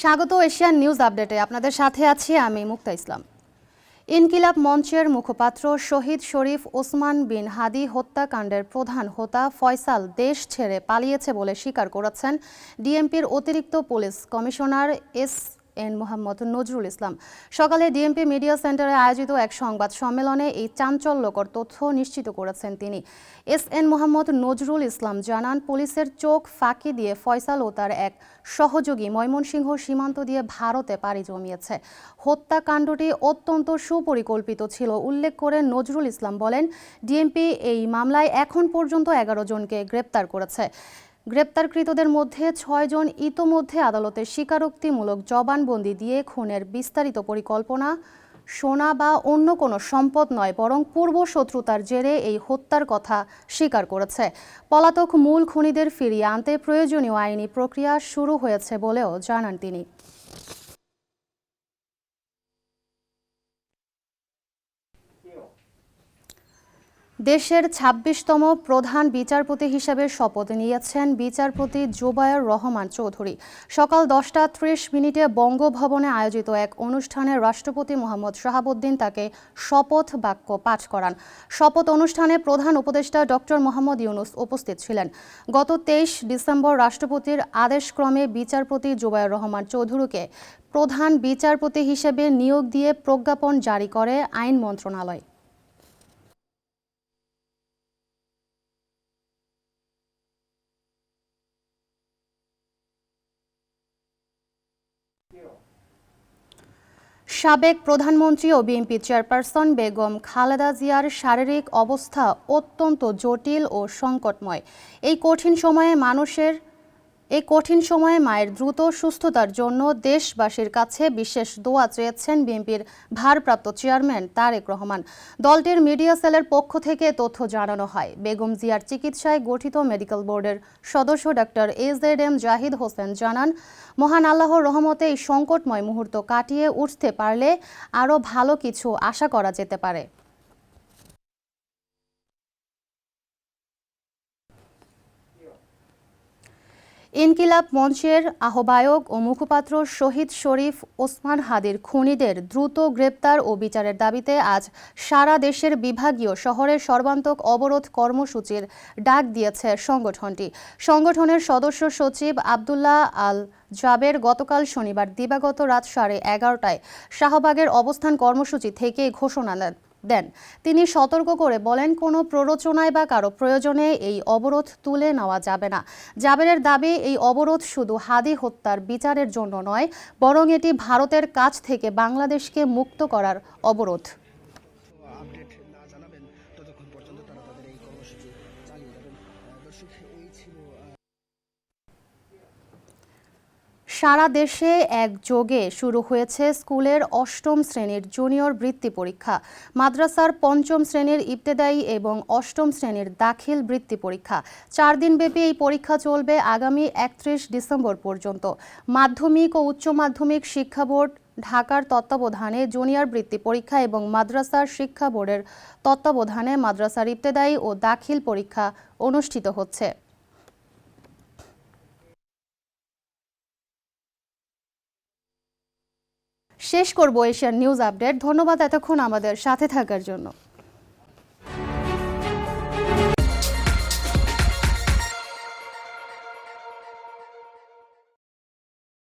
স্বাগত Asian news আপডেটে। আপনাদের সাথে আছি আমি মুক্তা ইসলাম। ইনকিলাব মঞ্চের মুখপাত্র শহীদ শরীফ ওসমান বিন হাদি হত্যাকাণ্ডের প্রধান হোতা ফয়সাল দেশ ছেড়ে পালিয়েছে বলে স্বীকার করেছেন ডিএমপির অতিরিক্ত police commissioner S N. Mohammad Nazrul Islam. সকালে ডিএমপি মিডিয়া সেন্টারে আয়োজিত এক সংবাদ সম্মেলনে এই চাঞ্চল্যকর তথ্য নিশ্চিত করেছেন তিনি। এস.এন. মোহাম্মদ নজরুল ইসলাম জানান, পুলিশের চোখ ফাঁকি দিয়ে ফয়সাল ও তার এক সহযোগী ময়মনসিংহ সীমান্ত দিয়ে ভারতে পাড়ি জমিয়েছে। হত্যাকাণ্ডটি অত্যন্ত সুপরিকল্পিত ছিল উল্লেখ করে নজরুল ইসলাম বলেন, ডিএমপি এই মামলায় এখন পর্যন্ত 11 জনকে গ্রেপ্তার করেছে। গ্রেপ্তারকৃতদের মধ্যে 6 জন ইতোমধ্যে আদালতে স্বীকারোক্তিমূলক জবানবন্দি দিয়ে খুনের বিস্তারিত পরিকল্পনা, সোনা বা অন্য কোনো সম্পদ নয় বরং পূর্ব শত্রুতার জেরে এই হত্যার কথা স্বীকার করেছে। পলাতক মূল খুনিদের ফিরিয়ে আনতে প্রয়োজনীয় আইনি প্রক্রিয়া শুরু হয়েছে বলেও জানান তিনি। দেশের ২৬তম প্রধান বিচারপতি হিসেবে শপথ নিয়েছেন বিচারপতি জুবায়ের রহমান চৌধুরী। সকাল 10টা 30 বঙ্গভবনে আয়োজিত এক অনুষ্ঠানে রাষ্ট্রপতি মোহাম্মদ শাহাবুদ্দিন তাকে শপথ বাক্য পাঠ করান। শপথ অনুষ্ঠানে প্রধান উপদেষ্টা ডক্টর মোহাম্মদ ইউনুস উপস্থিত ছিলেন। গত 23 ডিসেম্বর রাষ্ট্রপতির আদেশক্রমে বিচারপতি জুবায়ের রহমান চৌধুরীকে প্রধান বিচারপতি হিসেবে নিয়োগ দিয়ে প্রজ্ঞাপন জারি করে আইন মন্ত্রণালয়। সাবেক প্রধানমন্ত্রী ও বিএনপি চেয়ারপারসন বেগম খালেদা জিয়ার শারীরিক অবস্থা অত্যন্ত জটিল ও সংকটময়। এই কঠিন সময়ে মায়ের দ্রুত সুস্থতার জন্য দেশবাসীর কাছে বিশেষ দোয়া চেয়েছেন বিএনপির ভারপ্রাপ্ত চেয়ারম্যান তারেক রহমান। দলটির মিডিয়া সেলের পক্ষ থেকে তথ্য জানানো হয়, বেগম জিয়ার চিকিৎসায় গঠিত মেডিকেল বোর্ডের সদস্য ডাক্তার এজেডএম জাহিদ হোসেন জানান, মহান আল্লাহর রহমতে এই সংকটময় মুহূর্ত কাটিয়ে উঠতে পারলে আরও ভালো কিছু আশা করা যেতে পারে। ইনকিলাব মঞ্চের আহ্বায়ক ও মুখপাত্র শহীদ শরীফ ওসমান হাদির খুনিদের দ্রুত গ্রেপ্তার ও বিচারের দাবিতে আজ সারা দেশের বিভাগীয় শহরের সর্বান্তক অবরোধ কর্মসূচির ডাক দিয়েছে সংগঠনটি। সংগঠনের সদস্য সচিব আব্দুল্লাহ আল জাবের গতকাল শনিবার দিবাগত রাত 11:30টায় শাহবাগের অবস্থান কর্মসূচি থেকে ঘোষণা দেন। তিনি সতর্ক করে বলেন, কোনো প্ররোচনায় বা কারো প্রয়োজনে এই অবরোধ তুলে নেওয়া যাবে না। জাবেরের দাবি, এই অবরোধ শুধু হাদি হত্যার বিচারের জন্য নয়, বরং এটি ভারতের কাছ থেকে বাংলাদেশকে মুক্ত করার অবরোধ। সারা দেশে একযোগে শুরু হয়েছে স্কুলের 8ম শ্রেণীর জুনিয়র বৃত্তি পরীক্ষা। মাদ্রাসার 5ম শ্রেণীর ইবতেদায়ী এবং 8ম শ্রেণীর দাখিল বৃত্তি পরীক্ষা। 4 দিনব্যাপী এই পরীক্ষা চলবে আগামী 31 ডিসেম্বর পর্যন্ত। মাধ্যমিক ও উচ্চ মাধ্যমিক শিক্ষা বোর্ড ঢাকার তত্ত্বাবধানে জুনিয়র বৃত্তি পরীক্ষা এবং মাদ্রাসার শিক্ষা বোর্ডের তত্ত্বাবধানে মাদ্রাসার ইবতেদায়ী ও দাখিল পরীক্ষা অনুষ্ঠিত হচ্ছে। শেষ করব এশিয়ান নিউজ আপডেট। ধন্যবাদ এতক্ষণ আমাদের সাথে থাকার জন্য।